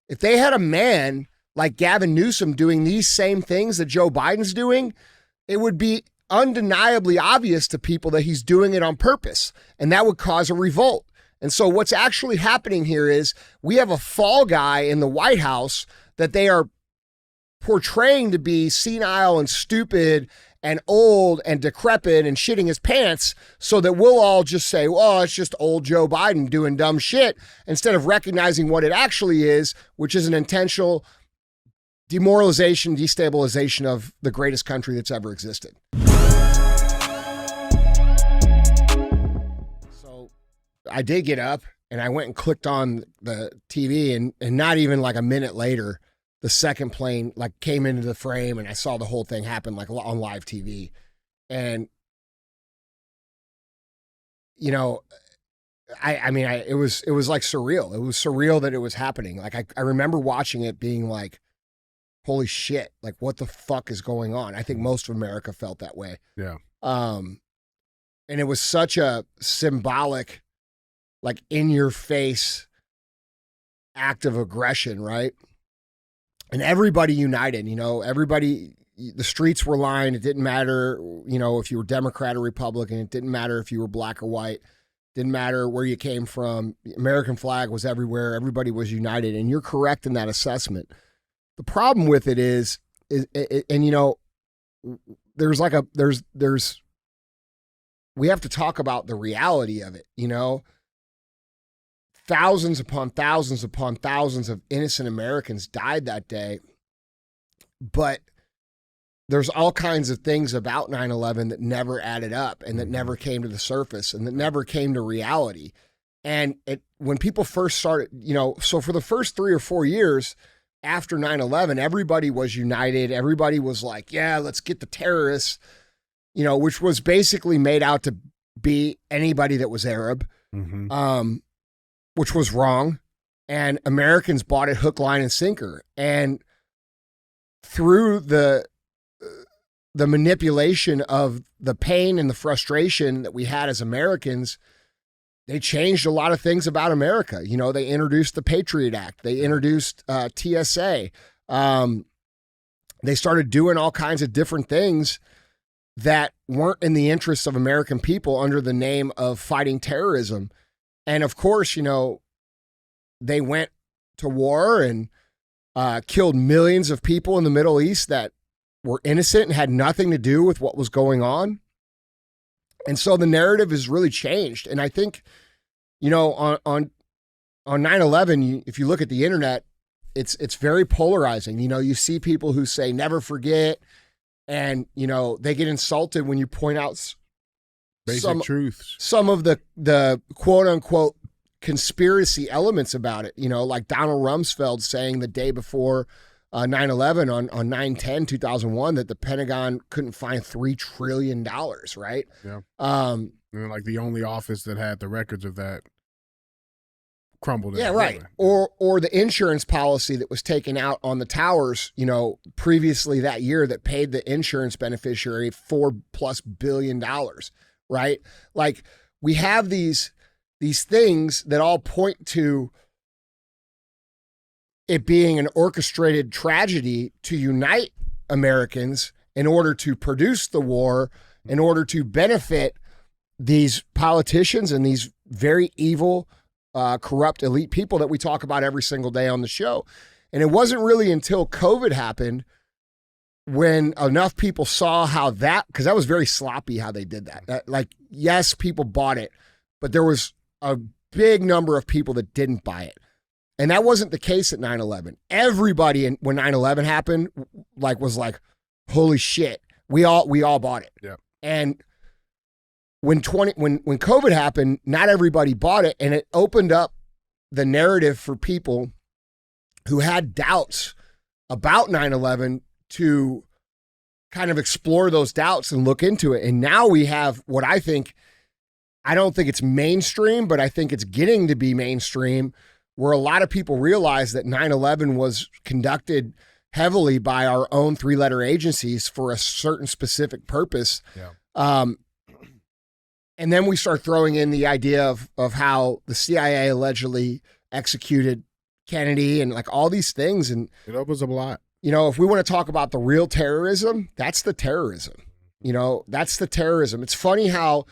If they had a man like Gavin Newsom doing these same things that Joe Biden's doing, it would be undeniably obvious to people that he's doing it on purpose, and that would cause a revolt. And so what's actually happening here is we have a fall guy in the White House that they are portraying to be senile and stupid and old and decrepit and shitting his pants so that we'll all just say, well, it's just old Joe Biden doing dumb shit, instead of recognizing what it actually is, which is an intentional demoralization, destabilization of the greatest country that's ever existed. So I did get up and I went and clicked on the TV, and not even like a minute later, the second plane like came into the frame and I saw the whole thing happen like on live TV. And, you know, it was like surreal. It was surreal that it was happening. Like I remember watching it being like, holy shit, like what the fuck is going on? I think most of America felt that way. Yeah. And it was such a symbolic, like in your face act of aggression, right? And everybody united, everybody, the streets were lined. It didn't matter, if you were Democrat or Republican. It didn't matter if you were black or white. Didn't matter where you came from. The American flag was everywhere. Everybody was united. And you're correct in that assessment. The problem with it is we have to talk about the reality of it, Thousands upon thousands upon thousands of innocent Americans died that day. But there's all kinds of things about 9/11 that never added up and that never came to the surface and that never came to reality. And when people first started, so for the first 3 or 4 years after 9/11, everybody was united. Everybody was like, yeah, let's get the terrorists, which was basically made out to be anybody that was Arab. Mm-hmm. Which was wrong, and Americans bought it hook, line, and sinker. And through the manipulation of the pain and the frustration that we had as Americans, they changed a lot of things about America. They introduced the Patriot Act. They introduced TSA. They started doing all kinds of different things that weren't in the interests of American people under the name of fighting terrorism. And of course, they went to war and killed millions of people in the Middle East that were innocent and had nothing to do with what was going on. And so the narrative has really changed. And I think, on 9/11, if you look at the internet, it's very polarizing. You see people who say never forget, and they get insulted when you point out basic truths. Some of the quote unquote conspiracy elements about it, like Donald Rumsfeld saying the day before 9/11 on 9/10/2001 that the Pentagon couldn't find $3 trillion, right? Yeah. And like the only office that had the records of that crumbled. Yeah, right. Or the insurance policy that was taken out on the towers, previously that year that paid the insurance beneficiary $4+ billion. Right? Like we have these things that all point to it being an orchestrated tragedy to unite Americans in order to produce the war, in order to benefit these politicians and these very evil, corrupt elite people that we talk about every single day on the show. And it wasn't really until COVID happened when enough people saw how because that was very sloppy how they did that. Yes, people bought it, but there was a big number of people that didn't buy it. And that wasn't the case at 9/11. Everybody when 9/11 happened, was like, holy shit, we all bought it. Yeah. And when COVID happened, not everybody bought it, and it opened up the narrative for people who had doubts about 9/11 to kind of explore those doubts and look into it. And now we have what I don't think it's mainstream, but I think it's getting to be mainstream, where a lot of people realize that 9/11 was conducted heavily by our own 3-letter agencies for a certain specific purpose. Yeah. And then we start throwing in the idea of how the CIA allegedly executed Kennedy and like all these things. And it opens up a lot. You know, if we want to talk about the real terrorism, that's the terrorism. You know, that's the terrorism. It's funny how,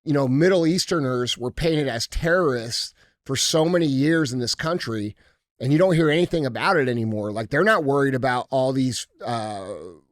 you know, Middle Easterners were painted as terrorists for so many years in this country, and you don't hear anything about it anymore. Like, they're not worried about all these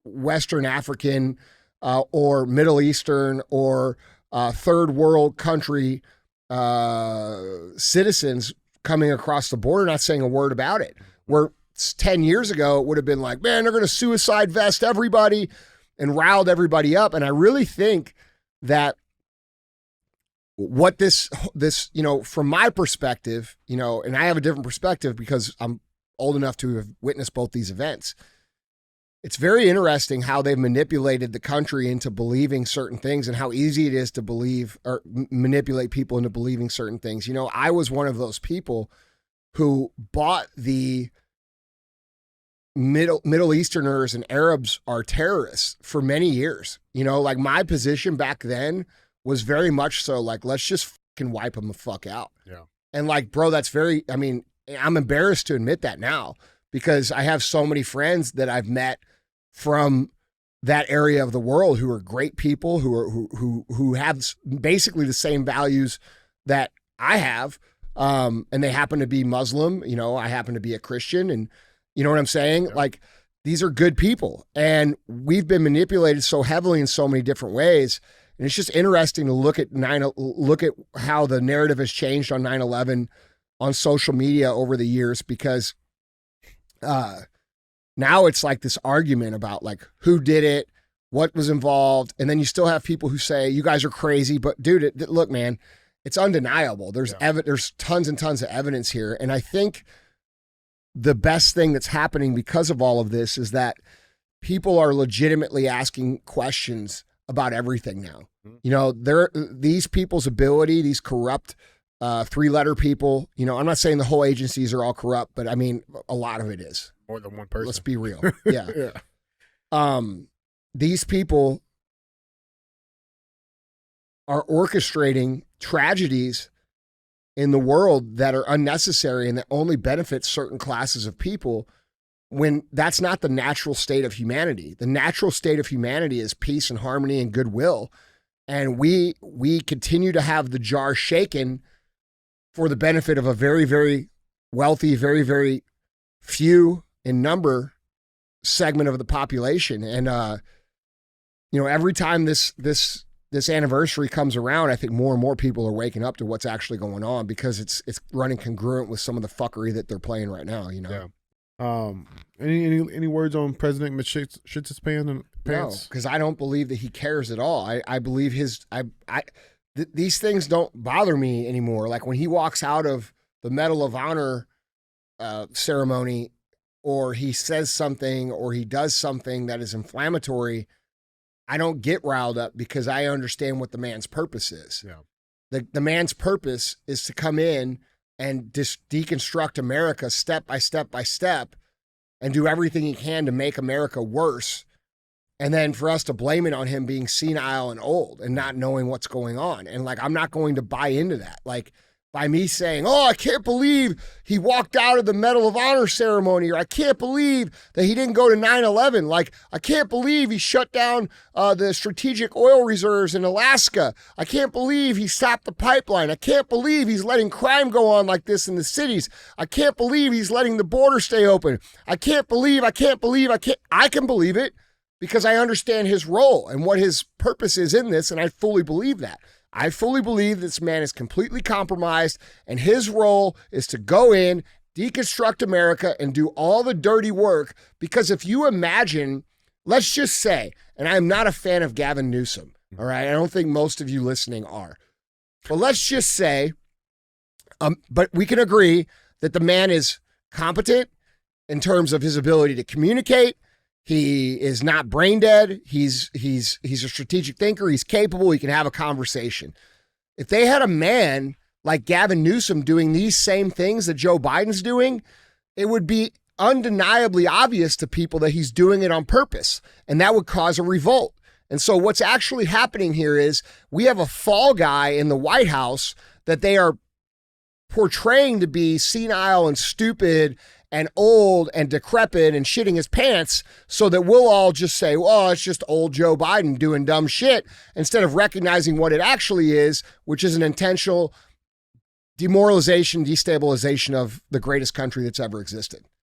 Western African or Middle Eastern or third world country citizens coming across the border, not saying a word about it. Where 10 years ago, it would have been like, man, they're going to suicide vest everybody and riled everybody up. And I really think that what this, you know, from my perspective, you know, and I have a different perspective because I'm old enough to have witnessed both these events. It's very interesting how they've manipulated the country into believing certain things and how easy it is to believe or manipulate people into believing certain things. You know, I was one of those people who bought the Middle Easterners and Arabs are terrorists for many years. You know, like my position back then was very much so like, let's just fucking wipe them the fuck out. Yeah. And like, bro, that's very, I mean, I'm embarrassed to admit that now because I have so many friends that I've met from that area of the world who are great people, who have basically the same values that I have. And they happen to be Muslim, you know, I happen to be a Christian, and you know what I'm saying? Yeah. Like, these are good people, and we've been manipulated so heavily in so many different ways. And it's just interesting to look at how the narrative has changed on 9/11 on social media over the years, because now it's like this argument about like who did it, what was involved, and then you still have people who say you guys are crazy. But dude, look, man, it's undeniable. There's there's tons and tons of evidence here, and I think the best thing that's happening because of all of this is that people are legitimately asking questions about everything now. You know, these people's ability, these corrupt three-letter people, you know, I'm not saying the whole agencies are all corrupt, but I mean, a lot of it is. More than one person. Let's be real. Yeah. Yeah. These people are orchestrating tragedies in the world that are unnecessary and that only benefit certain classes of people, when that's not the natural state of humanity. The natural state of humanity is peace and harmony and goodwill. And we continue to have the jar shaken for the benefit of a very, very wealthy, very, very few in number segment of the population. And, you know, every time this anniversary comes around, I think more and more people are waking up to what's actually going on, because it's running congruent with some of the fuckery that they're playing right now, you know? Yeah. Any words on President Mitschitz's pants? No, because I don't believe that he cares at all. I believe these things don't bother me anymore. Like when he walks out of the Medal of Honor ceremony, or he says something, or he does something that is inflammatory, I don't get riled up, because I understand what the man's purpose is. Yeah. The man's purpose is to come in and deconstruct America step by step by step and do everything he can to make America worse. And then for us to blame it on him being senile and old and not knowing what's going on. And like, I'm not going to buy into that. Like, by me saying, oh, I can't believe he walked out of the Medal of Honor ceremony, or I can't believe that he didn't go to 9/11. Like, I can't believe he shut down the strategic oil reserves in Alaska. I can't believe he stopped the pipeline. I can't believe he's letting crime go on like this in the cities. I can't believe he's letting the border stay open. I can believe it, because I understand his role and what his purpose is in this, and I fully believe that. I fully believe this man is completely compromised, and his role is to go in, deconstruct America, and do all the dirty work. Because if you imagine, let's just say, and I'm not a fan of Gavin Newsom, all right? I don't think most of you listening are. But let's just say, but we can agree that the man is competent in terms of his ability to communicate. He is not brain dead. He's a strategic thinker. He's capable. He can have a conversation. If they had a man like Gavin Newsom doing these same things that Joe Biden's doing, it would be undeniably obvious to people that he's doing it on purpose, and that would cause a revolt. And so what's actually happening here is we have a fall guy in the White House that they are portraying to be senile and stupid and old and decrepit and shitting his pants so that we'll all just say, well, it's just old Joe Biden doing dumb shit, instead of recognizing what it actually is, which is an intentional demoralization, destabilization of the greatest country that's ever existed.